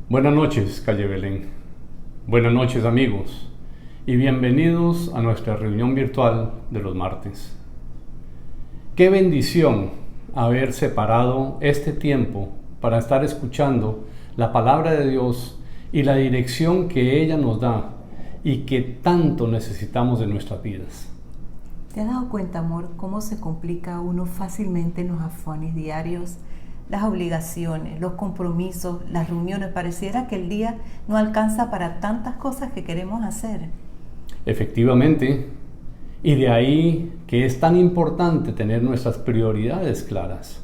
Buenas noches, Calle Belén. Buenas noches, amigos, y bienvenidos a nuestra reunión virtual de los martes. Qué bendición haber separado este tiempo para estar escuchando la palabra de Dios y la dirección que ella nos da y que tanto necesitamos de nuestras vidas. ¿Te has dado cuenta, amor, cómo se complica uno fácilmente en los afanes diarios? Las obligaciones, los compromisos, las reuniones, pareciera que el día no alcanza para tantas cosas que queremos hacer. Efectivamente, y de ahí que es tan importante tener nuestras prioridades claras,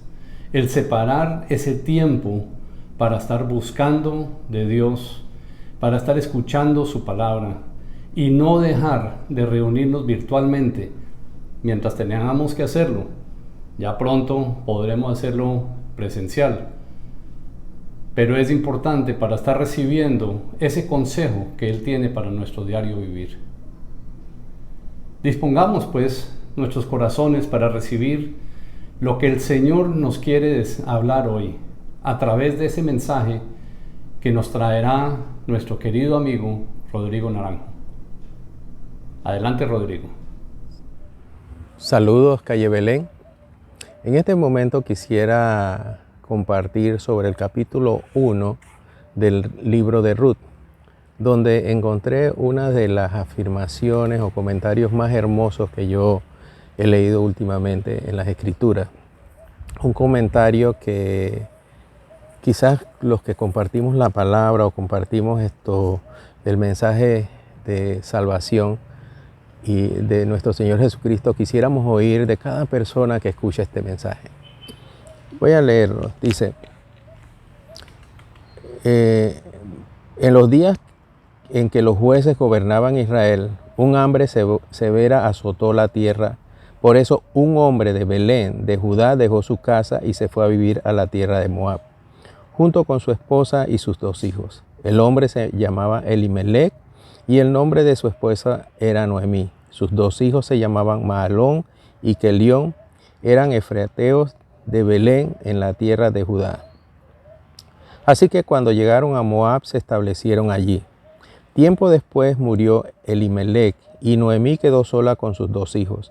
el separar ese tiempo para estar buscando de Dios, para estar escuchando su palabra y no dejar de reunirnos virtualmente mientras tengamos que hacerlo. Ya pronto podremos hacerlo presencial, pero es importante para estar recibiendo ese consejo que Él tiene para nuestro diario vivir. Dispongamos pues nuestros corazones para recibir lo que el Señor nos quiere hablar hoy a través de ese mensaje que nos traerá nuestro querido amigo Rodrigo Naranjo. Adelante, Rodrigo. Saludos, Calle Belén. En este momento quisiera compartir sobre el capítulo 1 del libro de Ruth, donde encontré una de las afirmaciones o comentarios más hermosos que yo he leído últimamente en las Escrituras. Un comentario que quizás los que compartimos la palabra o compartimos el mensaje de salvación y de nuestro Señor Jesucristo quisiéramos oír de cada persona que escucha este mensaje. Voy a leerlo. Dice, en los días en que los jueces gobernaban Israel, un hambre severa azotó la tierra. Por eso un hombre de Belén, de Judá, dejó su casa y se fue a vivir a la tierra de Moab, junto con su esposa y sus 2 hijos. El hombre se llamaba Elimelec, y el nombre de su esposa era Noemí. Sus 2 hijos se llamaban Mahalón y Kelión, eran efrateos de Belén en la tierra de Judá. Así que cuando llegaron a Moab se establecieron allí. Tiempo después murió Elimelec y Noemí quedó sola con sus 2 hijos.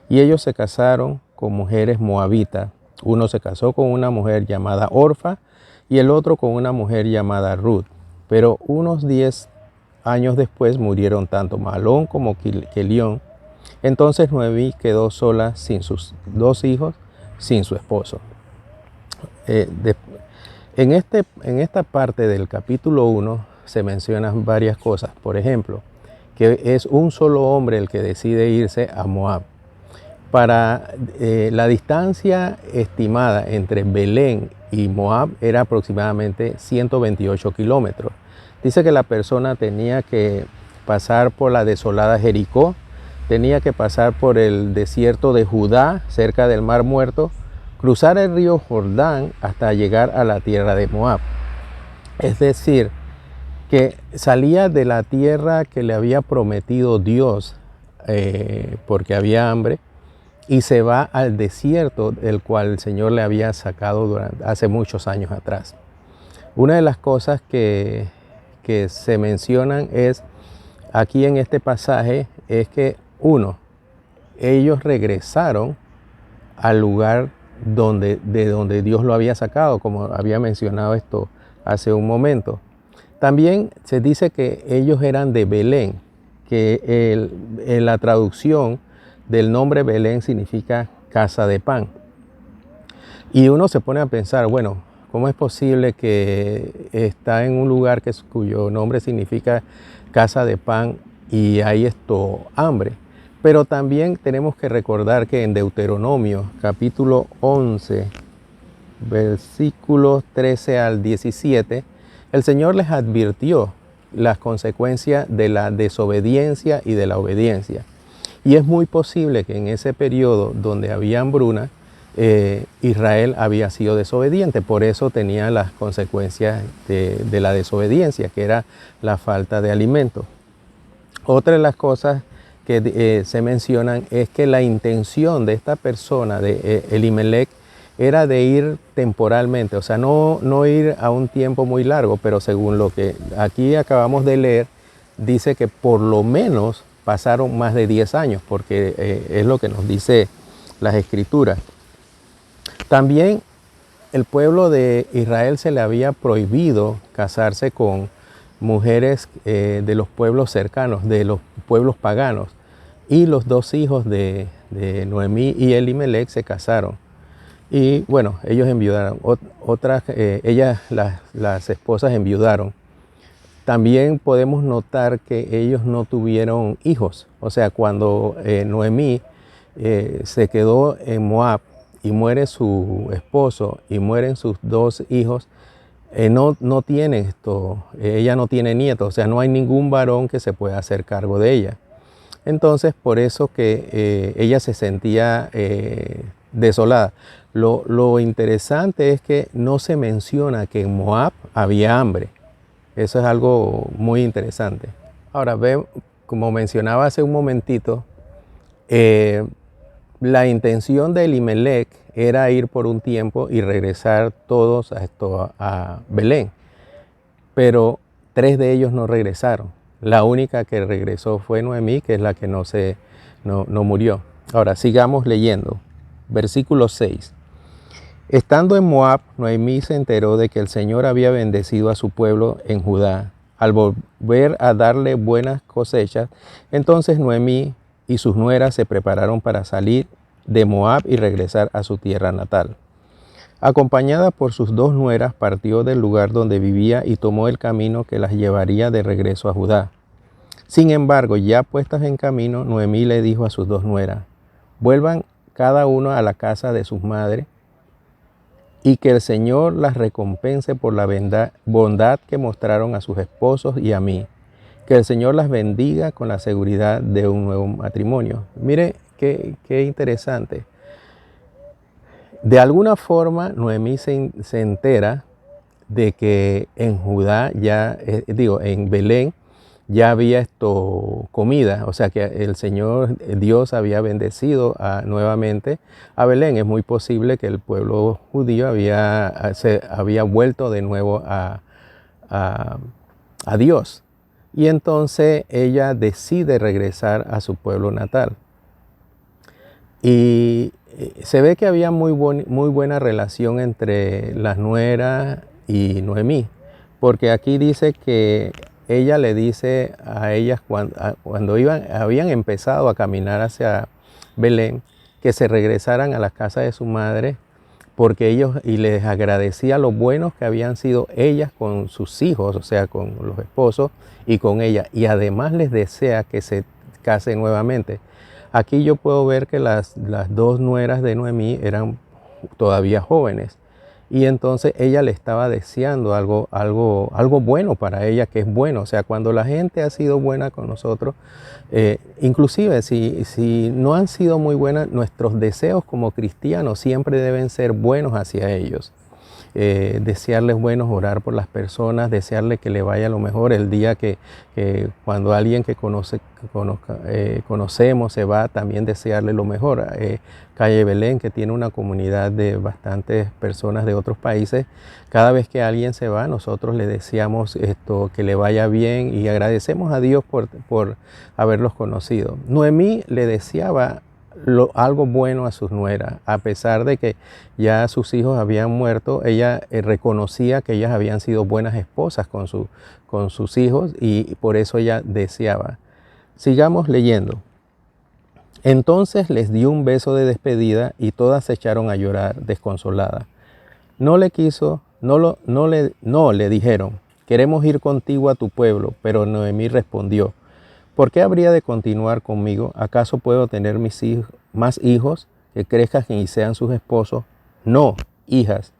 Y ellos se casaron con mujeres moabitas. Uno se casó con una mujer llamada Orfa y el otro con una mujer llamada Ruth. Pero unos 10 años después murieron tanto Mahalón como Kelión. Entonces Noemí quedó sola sin sus 2 hijos, sin su esposo. En esta parte del capítulo 1 se mencionan varias cosas. Por ejemplo, que es un solo hombre el que decide irse a Moab. Para la distancia estimada entre Belén y Moab era aproximadamente 128 kilómetros. Dice que la persona tenía que pasar por la desolada Jericó, tenía que pasar por el desierto de Judá, cerca del Mar Muerto, cruzar el río Jordán hasta llegar a la tierra de Moab. Es decir, que salía de la tierra que le había prometido Dios porque había hambre y se va al desierto del cual el Señor le había sacado hace muchos años atrás. Una de las cosas que se mencionan es aquí en este pasaje es que ellos regresaron al lugar de donde Dios lo había sacado, como había mencionado esto hace un momento. También se dice que ellos eran de Belén, que la traducción del nombre Belén significa casa de pan. Y uno se pone a pensar, bueno, ¿cómo es posible que está en un lugar cuyo nombre significa casa de pan y hay hambre? Pero también tenemos que recordar que en Deuteronomio capítulo 11, versículos 13 al 17, el Señor les advirtió las consecuencias de la desobediencia y de la obediencia. Y es muy posible que en ese periodo donde había hambruna, Israel había sido desobediente, por eso tenía las consecuencias de la desobediencia, que era la falta de alimento. Otra de las cosas que se mencionan es que la intención de esta persona, de Elimelech, era de ir temporalmente, o sea, no ir a un tiempo muy largo, pero según lo que aquí acabamos de leer, dice que por lo menos pasaron más de 10 años, porque es lo que nos dice las Escrituras. También el pueblo de Israel se le había prohibido casarse con mujeres de los pueblos cercanos, de los pueblos paganos, y los dos hijos de Noemí y Elimelech se casaron. Y bueno, ellos enviudaron, las esposas enviudaron. También podemos notar que ellos no tuvieron hijos. O sea, cuando Noemí se quedó en Moab y muere su esposo y mueren sus dos hijos, no tiene ella no tiene nietos, o sea, no hay ningún varón que se pueda hacer cargo de ella. Entonces, por eso que ella se sentía desolada. Lo interesante es que no se menciona que en Moab había hambre. Eso es algo muy interesante. Ahora, como mencionaba hace un momentito, la intención de Elimelech era ir por un tiempo y regresar todos a Belén. Pero 3 de ellos no regresaron. La única que regresó fue Noemí, que es la que no murió. Ahora, sigamos leyendo. Versículo 6. Estando en Moab, Noemí se enteró de que el Señor había bendecido a su pueblo en Judá, al volver a darle buenas cosechas. Entonces Noemí y sus nueras se prepararon para salir de Moab y regresar a su tierra natal. Acompañada por sus 2 nueras, partió del lugar donde vivía y tomó el camino que las llevaría de regreso a Judá. Sin embargo, ya puestas en camino, Noemí le dijo a sus 2 nueras: vuelvan cada uno a la casa de sus madres, y que el Señor las recompense por la bondad que mostraron a sus esposos y a mí. Que el Señor las bendiga con la seguridad de un nuevo matrimonio. Mire qué interesante. De alguna forma, Noemí se entera de que en Judá en Belén ya había comida, o sea que el Señor, Dios había bendecido nuevamente a Belén. Es muy posible que el pueblo judío se había vuelto de nuevo a Dios. Y entonces ella decide regresar a su pueblo natal. Y se ve que había muy buena relación entre las nueras y Noemí, porque aquí dice que ella le dice a ellas cuando habían empezado a caminar hacia Belén, que se regresaran a la casa de su madre, porque y les agradecía lo buenos que habían sido ellas con sus hijos, o sea, con los esposos y con ella, y además les desea que se casen nuevamente. Aquí yo puedo ver que las 2 nueras de Noemí eran todavía jóvenes, y entonces ella le estaba deseando algo bueno para ella, que es bueno. O sea, cuando la gente ha sido buena con nosotros, inclusive si no han sido muy buenas, nuestros deseos como cristianos siempre deben ser buenos hacia ellos. Desearles buenos, orar por las personas, desearles que le vaya lo mejor. El día que cuando alguien que conocemos se va, también desearle lo mejor. Calle Belén, que tiene una comunidad de bastantes personas de otros países, cada vez que alguien se va, nosotros le deseamos que le vaya bien y agradecemos a Dios por haberlos conocido. Noemí le deseaba algo bueno a sus nueras. A pesar de que ya sus hijos habían muerto, ella reconocía que ellas habían sido buenas esposas con sus hijos y por eso ella deseaba. Sigamos leyendo. Entonces les dio un beso de despedida y todas se echaron a llorar desconsoladas. No le dijeron, queremos ir contigo a tu pueblo, pero Noemí respondió, ¿por qué habría de continuar conmigo? ¿Acaso puedo tener más hijos que crezcan y sean sus esposos? No, hijas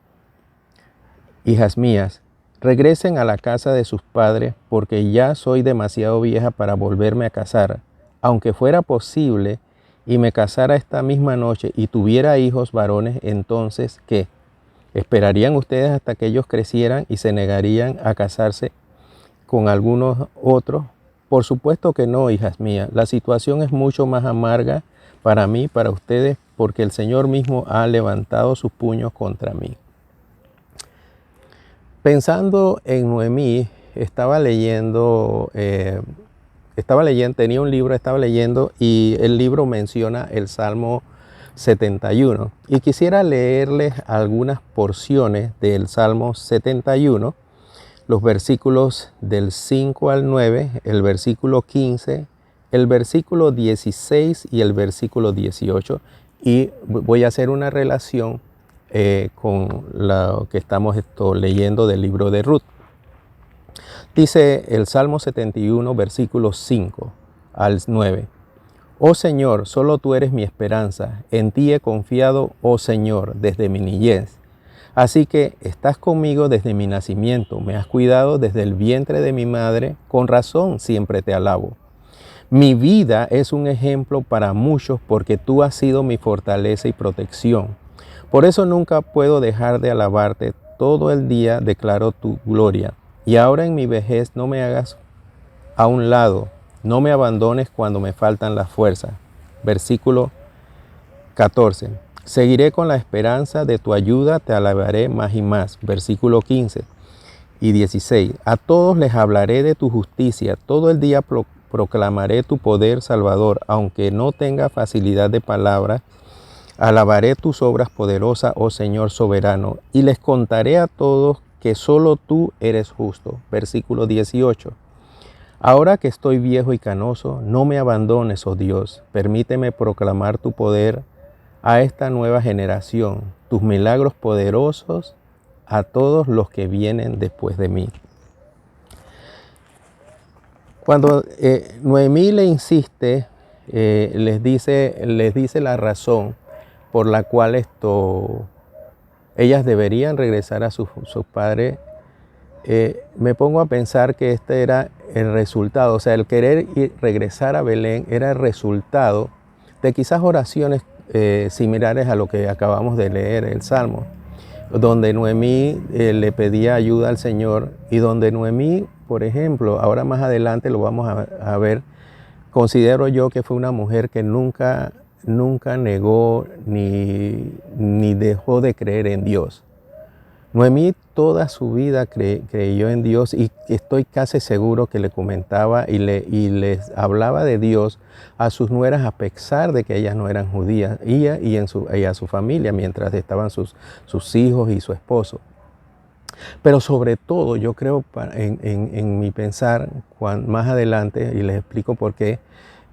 mías, regresen a la casa de sus padres, porque ya soy demasiado vieja para volverme a casar. Aunque fuera posible y me casara esta misma noche y tuviera hijos varones, entonces, ¿qué? ¿Esperarían ustedes hasta que ellos crecieran y se negarían a casarse con algunos otros? Por supuesto que no, hijas mías. La situación es mucho más amarga para mí, para ustedes, porque el Señor mismo ha levantado sus puños contra mí. Pensando en Noemí, tenía un libro, estaba leyendo y el libro menciona el Salmo 71. Y quisiera leerles algunas porciones del Salmo 71, los versículos del 5 al 9, el versículo 15, el versículo 16 y el versículo 18. Y voy a hacer una relación con lo que estamos leyendo del libro de Ruth. Dice el Salmo 71, versículos 5 al 9. Oh Señor, solo tú eres mi esperanza. En ti he confiado, oh Señor, desde mi niñez. Así que estás conmigo desde mi nacimiento. Me has cuidado desde el vientre de mi madre. Con razón siempre te alabo. Mi vida es un ejemplo para muchos porque tú has sido mi fortaleza y protección. Por eso nunca puedo dejar de alabarte. Todo el día declaro tu gloria. Y ahora en mi vejez no me hagas a un lado. No me abandones cuando me faltan las fuerzas. Versículo 14. Seguiré con la esperanza de tu ayuda, te alabaré más y más. Versículo 15 y 16. A todos les hablaré de tu justicia. Todo el día proclamaré tu poder salvador. Aunque no tenga facilidad de palabra, alabaré tus obras poderosas, oh Señor soberano. Y les contaré a todos que solo tú eres justo. Versículo 18. Ahora que estoy viejo y canoso, no me abandones, oh Dios. Permíteme proclamar tu poder a esta nueva generación, tus milagros poderosos a todos los que vienen después de mí. Cuando Noemí le insiste, les dice la razón por la cual ellas deberían regresar a sus padres. Me pongo a pensar que este era el resultado, o sea, el querer regresar a Belén era el resultado de quizás oraciones similares a lo que acabamos de leer, el Salmo, donde Noemí le pedía ayuda al Señor y donde Noemí, por ejemplo, ahora más adelante lo vamos a ver, considero yo que fue una mujer que nunca negó ni dejó de creer en Dios. Noemí toda su vida creyó en Dios y estoy casi seguro que le comentaba y les hablaba de Dios a sus nueras a pesar de que ellas no eran judías, ella y a su familia mientras estaban sus hijos y su esposo. Pero sobre todo yo creo en mi pensar más adelante, y les explico por qué,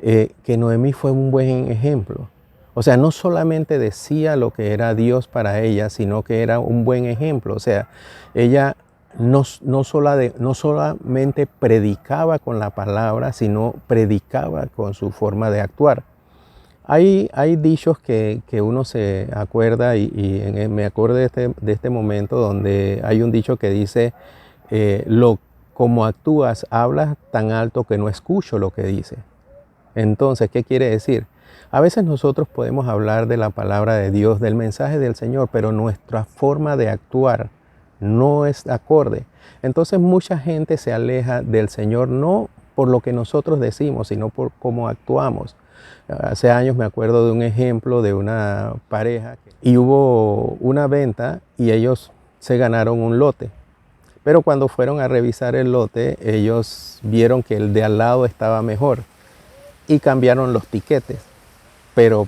que Noemí fue un buen ejemplo. O sea, no solamente decía lo que era Dios para ella, sino que era un buen ejemplo. O sea, ella no solamente predicaba con la palabra, sino predicaba con su forma de actuar. Hay dichos que uno se acuerda y me acuerdo de este momento donde hay un dicho que dice, como actúas, hablas tan alto que no escucho lo que dice. Entonces, ¿qué quiere decir? A veces nosotros podemos hablar de la palabra de Dios, del mensaje del Señor, pero nuestra forma de actuar no es acorde. Entonces mucha gente se aleja del Señor no por lo que nosotros decimos, sino por cómo actuamos. Hace años me acuerdo de un ejemplo de una pareja y hubo una venta y ellos se ganaron un lote. Pero cuando fueron a revisar el lote, ellos vieron que el de al lado estaba mejor y cambiaron los tiquetes. Pero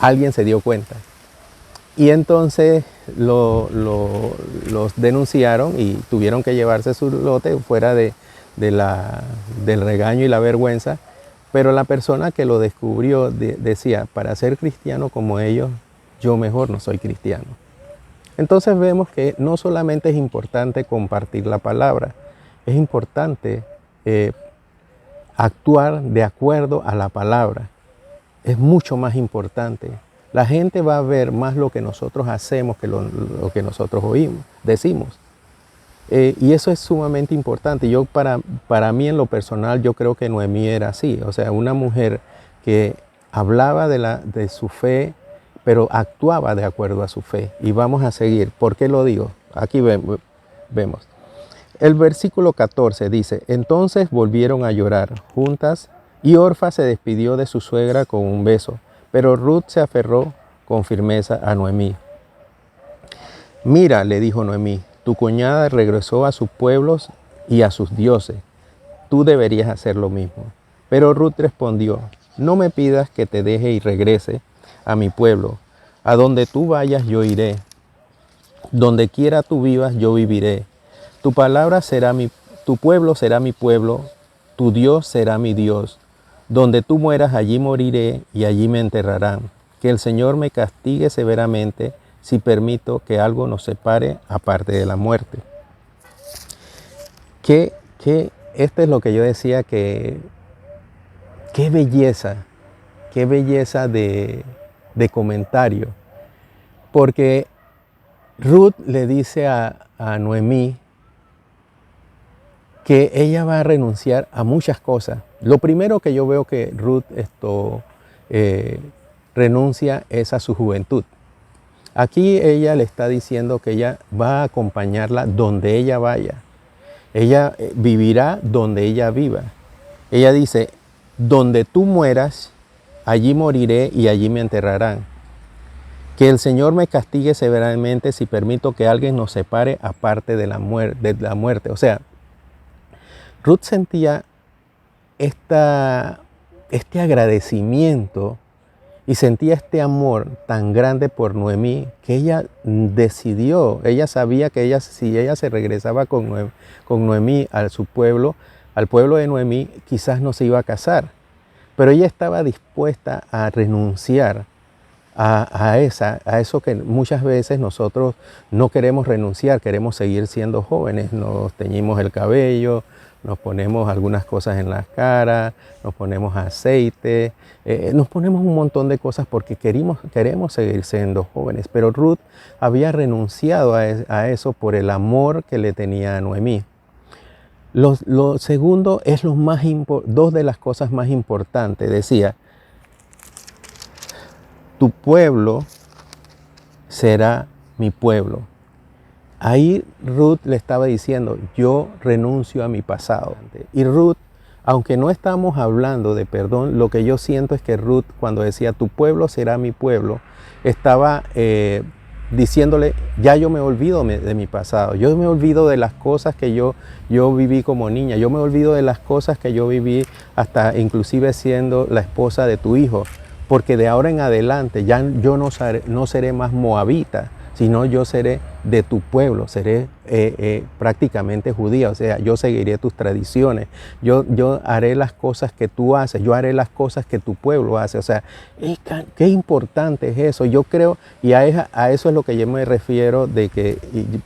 alguien se dio cuenta. Y entonces los denunciaron y tuvieron que llevarse su lote fuera del regaño y la vergüenza. Pero la persona que lo descubrió decía, para ser cristiano como ellos, yo mejor no soy cristiano. Entonces vemos que no solamente es importante compartir la palabra, es importante actuar de acuerdo a la palabra. Es mucho más importante. La gente va a ver más lo que nosotros hacemos que lo que nosotros decimos. Y eso es sumamente importante. Para mí en lo personal, yo creo que Noemí era así. O sea, una mujer que hablaba de su fe, pero actuaba de acuerdo a su fe. Y vamos a seguir. ¿Por qué lo digo? Aquí vemos. El versículo 14 dice, entonces volvieron a llorar juntas y Orfa se despidió de su suegra con un beso, pero Ruth se aferró con firmeza a Noemí. Mira, le dijo Noemí, tu cuñada regresó a sus pueblos y a sus dioses. Tú deberías hacer lo mismo. Pero Ruth respondió, no me pidas que te deje y regrese a mi pueblo. A donde tú vayas yo iré. Donde quiera tú vivas yo viviré. Tu pueblo será mi pueblo, tu Dios será mi Dios. Donde tú mueras allí moriré y allí me enterrarán. Que el Señor me castigue severamente si permito que algo nos separe aparte de la muerte. Esto es lo que yo decía que qué belleza de comentario. Porque Ruth le dice a Noemí que ella va a renunciar a muchas cosas. Lo primero que yo veo que Ruth renuncia es a su juventud. Aquí ella le está diciendo que ella va a acompañarla donde ella vaya. Ella vivirá donde ella viva. Ella dice, donde tú mueras, allí moriré y allí me enterrarán. Que el Señor me castigue severamente si permito que alguien nos separe aparte de la muerte. O sea, Ruth sentía este agradecimiento y sentía este amor tan grande por Noemí que ella decidió, ella sabía que si ella se regresaba con Noemí a su pueblo, al pueblo de Noemí, quizás no se iba a casar. Pero ella estaba dispuesta a renunciar a eso que muchas veces nosotros no queremos renunciar, queremos seguir siendo jóvenes, nos teñimos el cabello, nos ponemos algunas cosas en la cara, nos ponemos aceite, nos ponemos un montón de cosas porque queremos seguir siendo jóvenes. Pero Ruth había renunciado a eso por el amor que le tenía a Noemí. Lo segundo es dos de las cosas más importantes. Decía, tu pueblo será mi pueblo. Ahí Ruth le estaba diciendo, yo renuncio a mi pasado. Y Ruth, aunque no estamos hablando de perdón, lo que yo siento es que Ruth, cuando decía, tu pueblo será mi pueblo, estaba diciéndole, ya yo me olvido de mi pasado. Yo me olvido de las cosas que yo viví como niña. Yo me olvido de las cosas que yo viví hasta inclusive siendo la esposa de tu hijo. Porque de ahora en adelante ya yo no seré más moabita, sino yo seré de tu pueblo, seré prácticamente judía, o sea, yo seguiré tus tradiciones, yo haré las cosas que tú haces, yo haré las cosas que tu pueblo hace, o sea, qué importante es eso. Yo creo, y a eso es lo que yo me refiero, de que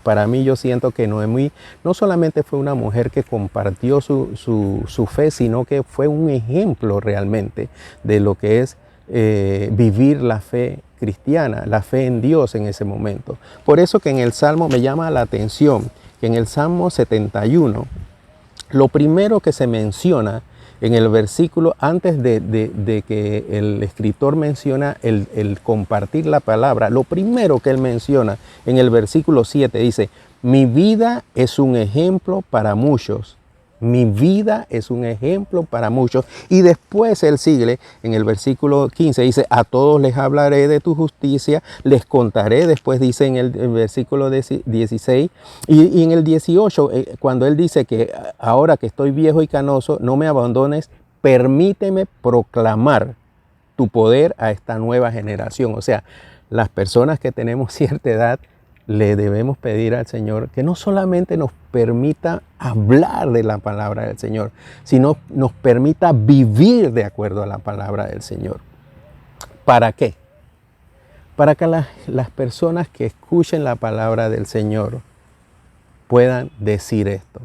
para mí yo siento que Noemí no solamente fue una mujer que compartió su fe, sino que fue un ejemplo realmente de lo que es vivir la fe cristiana, la fe en Dios en ese momento. Por eso que en el Salmo me llama la atención que en el Salmo 71, lo primero que se menciona en el versículo, antes de que el escritor menciona el compartir la palabra, lo primero que él menciona en el versículo 7 dice, mi vida es un ejemplo para muchos. Mi vida es un ejemplo para muchos. Y después él sigue en el versículo 15, dice, a todos les hablaré de tu justicia, les contaré. Después dice en el versículo 16 y en el 18, cuando él dice que ahora que estoy viejo y canoso, no me abandones, permíteme proclamar tu poder a esta nueva generación. O sea, las personas que tenemos cierta edad le debemos pedir al Señor que no solamente nos permita hablar de la palabra del Señor, sino nos permita vivir de acuerdo a la palabra del Señor. ¿Para qué? Para que las personas que escuchen la palabra del Señor puedan decir esto: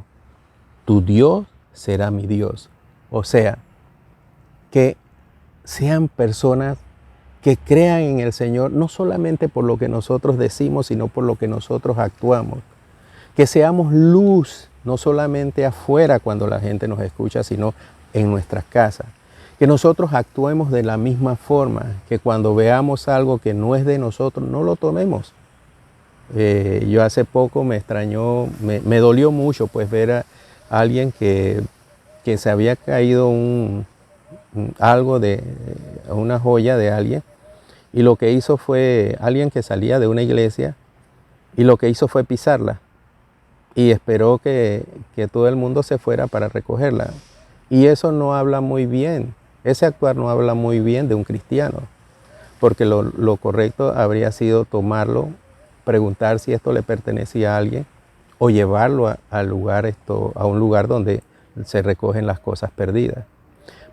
tu Dios será mi Dios. O sea, que sean personas que crean en el Señor, no solamente por lo que nosotros decimos, sino por lo que nosotros actuamos. Que seamos luz, no solamente afuera cuando la gente nos escucha, sino en nuestras casas. Que nosotros actuemos de la misma forma, que cuando veamos algo que no es de nosotros, no lo tomemos. Yo hace poco me extrañó, me dolió mucho pues ver a alguien que se había caído algo de una joya de alguien, y lo que hizo fue alguien que salía de una iglesia, y lo que hizo fue pisarla y esperó que todo el mundo se fuera para recogerla. Y eso no habla muy bien, ese actuar no habla muy bien de un cristiano, porque lo correcto habría sido tomarlo, preguntar si esto le pertenecía a alguien, o llevarlo a un lugar donde se recogen las cosas perdidas.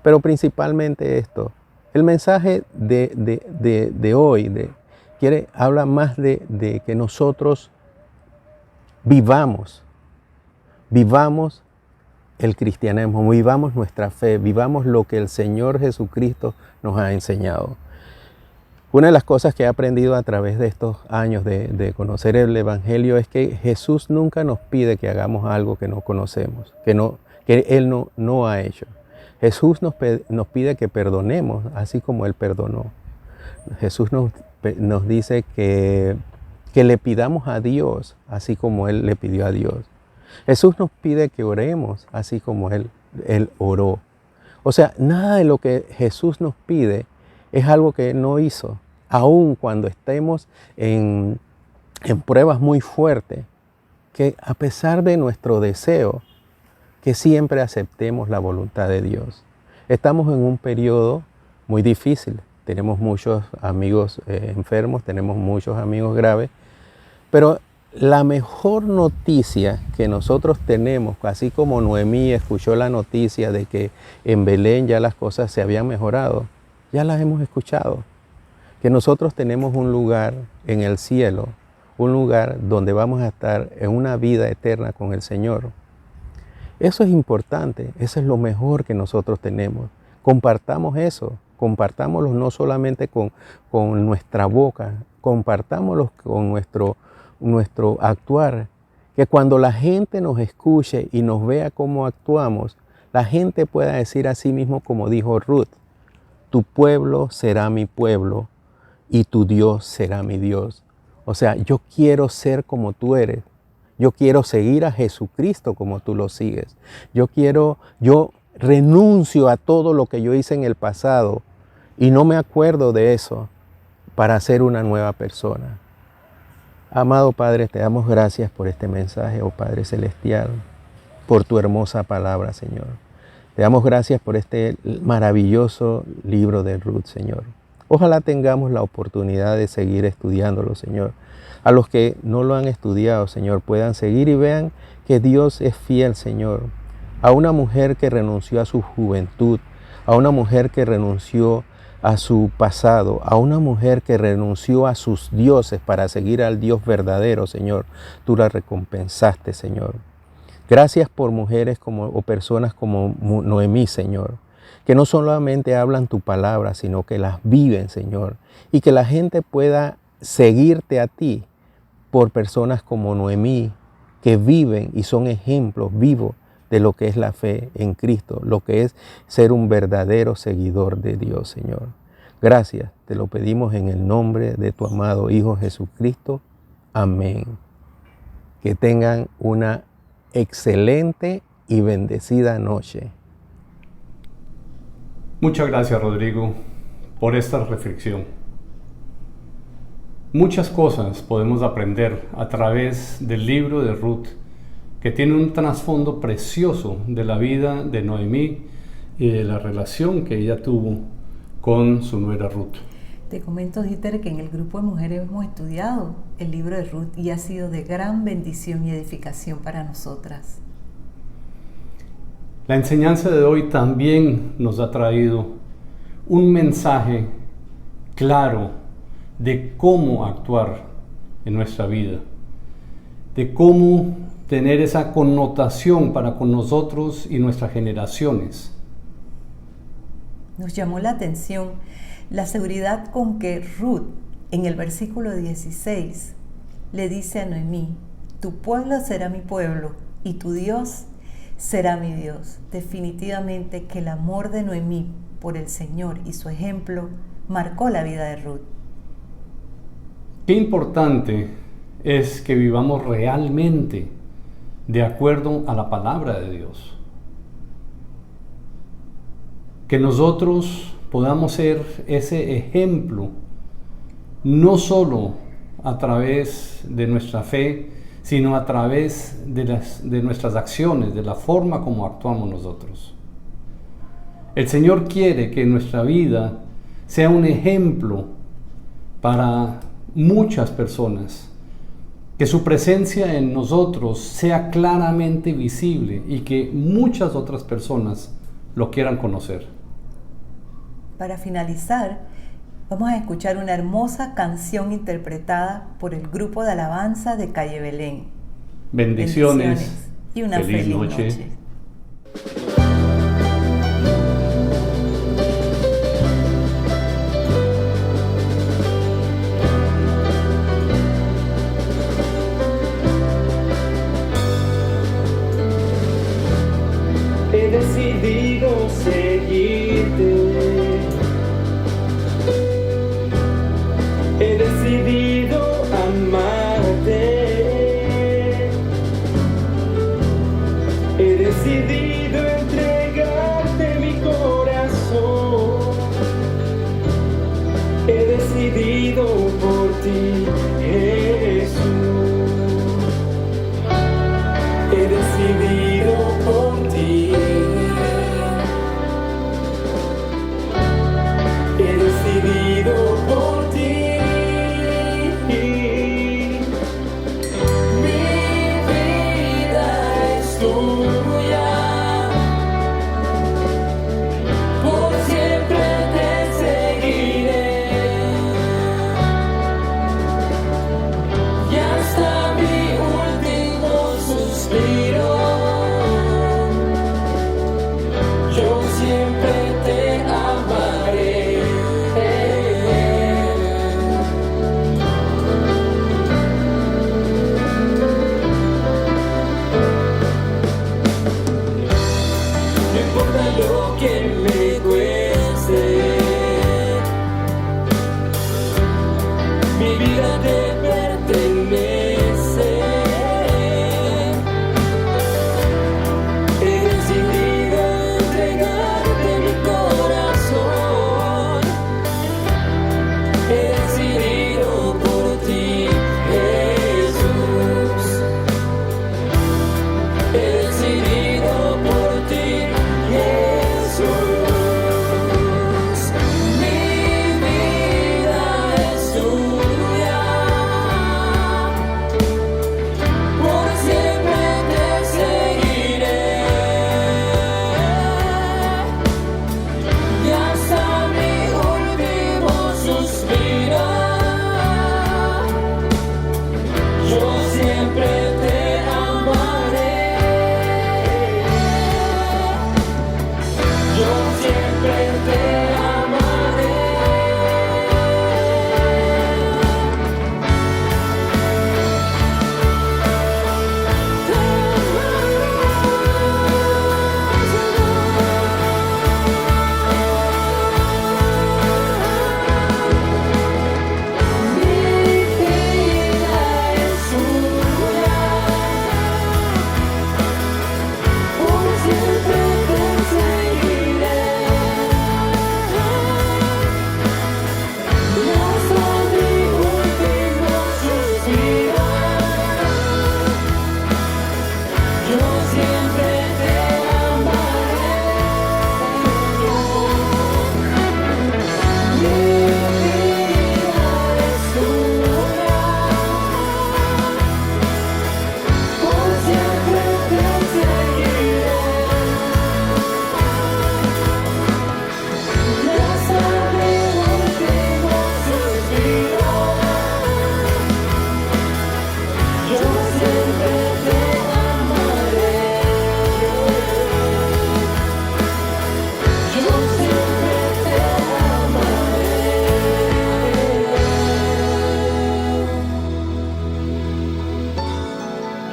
Pero principalmente esto, el mensaje de hoy habla más de que nosotros vivamos el cristianismo, vivamos nuestra fe, vivamos lo que el Señor Jesucristo nos ha enseñado. Una de las cosas que he aprendido a través de estos años de conocer el Evangelio es que Jesús nunca nos pide que hagamos algo que no conocemos, que Él no ha hecho. Jesús nos pide que perdonemos, así como Él perdonó. Jesús nos dice que le pidamos a Dios, así como Él le pidió a Dios. Jesús nos pide que oremos, así como Él oró. O sea, nada de lo que Jesús nos pide es algo que Él no hizo. Aun cuando estemos en pruebas muy fuertes, que a pesar de nuestro deseo, que siempre aceptemos la voluntad de Dios. Estamos en un periodo muy difícil. Tenemos muchos amigos enfermos, tenemos muchos amigos graves, pero la mejor noticia que nosotros tenemos, así como Noemí escuchó la noticia de que en Belén ya las cosas se habían mejorado, ya las hemos escuchado. Que nosotros tenemos un lugar en el cielo, un lugar donde vamos a estar en una vida eterna con el Señor. Eso es importante, eso es lo mejor que nosotros tenemos. Compartamos eso, compartámoslo no solamente con nuestra boca, compartámoslo con nuestro actuar. Que cuando la gente nos escuche y nos vea cómo actuamos, la gente pueda decir a sí mismo como dijo Ruth: tu pueblo será mi pueblo y tu Dios será mi Dios. O sea, yo quiero ser como tú eres. Yo quiero seguir a Jesucristo como tú lo sigues. Yo renuncio a todo lo que yo hice en el pasado y no me acuerdo de eso para ser una nueva persona. Amado Padre, te damos gracias por este mensaje, oh Padre Celestial, por tu hermosa palabra, Señor. Te damos gracias por este maravilloso libro de Ruth, Señor. Ojalá tengamos la oportunidad de seguir estudiándolo, Señor. A los que no lo han estudiado, Señor, puedan seguir y vean que Dios es fiel, Señor. A una mujer que renunció a su juventud, a una mujer que renunció a su pasado, a una mujer que renunció a sus dioses para seguir al Dios verdadero, Señor, tú la recompensaste, Señor. Gracias por mujeres o personas como Noemí, Señor, que no solamente hablan tu palabra, sino que las viven, Señor, y que la gente pueda seguirte a ti por personas como Noemí, que viven y son ejemplos vivos de lo que es la fe en Cristo, lo que es ser un verdadero seguidor de Dios, Señor. Gracias, te lo pedimos en el nombre de tu amado Hijo Jesucristo. Amén. Que tengan una excelente y bendecida noche. Muchas gracias, Rodrigo, por esta reflexión. Muchas cosas podemos aprender a través del libro de Ruth, que tiene un trasfondo precioso de la vida de Noemí y de la relación que ella tuvo con su nuera Ruth. Te comento, Dieter, que en el grupo de mujeres hemos estudiado el libro de Ruth y ha sido de gran bendición y edificación para nosotras. La enseñanza de hoy también nos ha traído un mensaje claro de cómo actuar en nuestra vida, de cómo tener esa connotación para con nosotros y nuestras generaciones. Nos llamó la atención la seguridad con que Ruth, en el versículo 16, le dice a Noemí: tu pueblo será mi pueblo y tu Dios será mi Dios. Definitivamente que el amor de Noemí por el Señor y su ejemplo marcó la vida de Ruth. Qué importante es que vivamos realmente de acuerdo a la palabra de Dios. Que nosotros podamos ser ese ejemplo, no solo a través de nuestra fe, sino a través de nuestras acciones, de la forma como actuamos nosotros. El Señor quiere que nuestra vida sea un ejemplo para muchas personas, que su presencia en nosotros sea claramente visible y que muchas otras personas lo quieran conocer. Para finalizar, vamos a escuchar una hermosa canción interpretada por el grupo de alabanza de Calle Belén. Bendiciones y una feliz noche. He decidido seguirte. He decidido amarte. He decidido entregarte mi corazón. He decidido por ti, Jesús. He decidido por ti. He decidido por ti. Mi vida es tuya.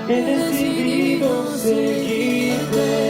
he decidido seguirte.